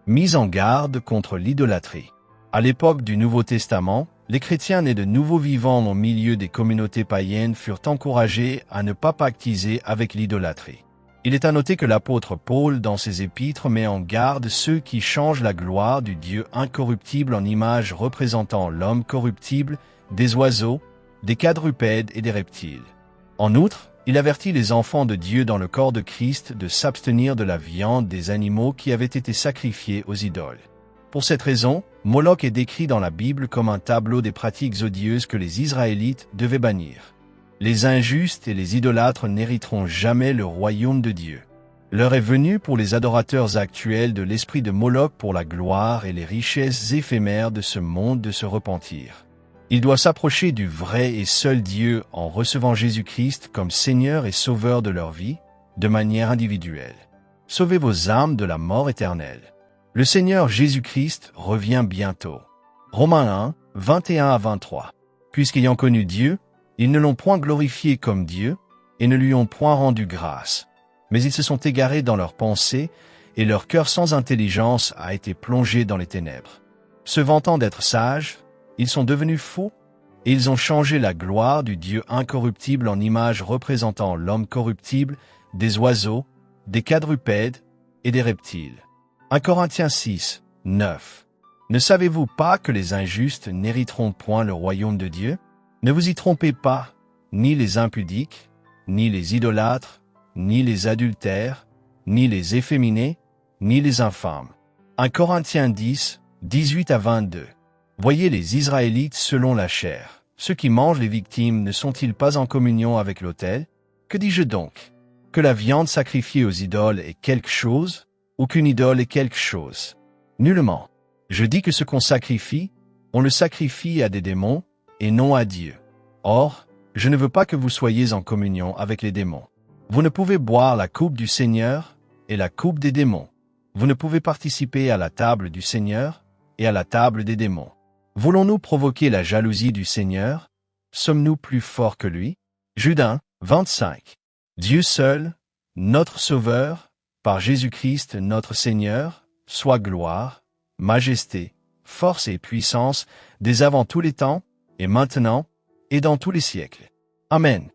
Mise en garde contre l'idolâtrie. À l'époque du Nouveau Testament, les chrétiens nés de nouveau vivants au milieu des communautés païennes furent encouragés à ne pas pactiser avec l'idolâtrie. Il est à noter que l'apôtre Paul, dans ses épîtres, met en garde ceux qui changent la gloire du Dieu incorruptible en images représentant l'homme corruptible, des oiseaux, des quadrupèdes et des reptiles. En outre, il avertit les enfants de Dieu dans le corps de Christ de s'abstenir de la viande des animaux qui avaient été sacrifiés aux idoles. Pour cette raison, Moloch est décrit dans la Bible comme un tableau des pratiques odieuses que les Israélites devaient bannir. Les injustes et les idolâtres n'hériteront jamais le royaume de Dieu. L'heure est venue pour les adorateurs actuels de l'esprit de Moloch pour la gloire et les richesses éphémères de ce monde de se repentir. Il doit s'approcher du vrai et seul Dieu en recevant Jésus-Christ comme Seigneur et Sauveur de leur vie, de manière individuelle. Sauvez vos âmes de la mort éternelle. Le Seigneur Jésus-Christ revient bientôt. Romains 1, 21 à 23. Puisqu'ayant connu Dieu, ils ne l'ont point glorifié comme Dieu et ne lui ont point rendu grâce. Mais ils se sont égarés dans leurs pensées et leur cœur sans intelligence a été plongé dans les ténèbres. Se vantant d'être sages, ils sont devenus faux et ils ont changé la gloire du Dieu incorruptible en images représentant l'homme corruptible, des oiseaux, des quadrupèdes et des reptiles. 1 Corinthiens 6, 9. Ne savez-vous pas que les injustes n'hériteront point le royaume de Dieu? Ne vous y trompez pas, ni les impudiques, ni les idolâtres, ni les adultères, ni les efféminés, ni les infâmes. 1 Corinthiens 10, 18 à 22. Voyez les Israélites selon la chair. Ceux qui mangent les victimes ne sont-ils pas en communion avec l'autel? Que dis-je donc? Que la viande sacrifiée aux idoles est quelque chose, ou qu'une idole est quelque chose? Nullement. Je dis que ce qu'on sacrifie, on le sacrifie à des démons, et non à Dieu. Or, je ne veux pas que vous soyez en communion avec les démons. Vous ne pouvez boire la coupe du Seigneur et la coupe des démons. Vous ne pouvez participer à la table du Seigneur et à la table des démons. Voulons-nous provoquer la jalousie du Seigneur? Sommes-nous plus forts que lui? Jude 1, 25. Dieu seul, notre Sauveur, par Jésus-Christ notre Seigneur, soit gloire, majesté, force et puissance, dès avant tous les temps, et maintenant, et dans tous les siècles. Amen.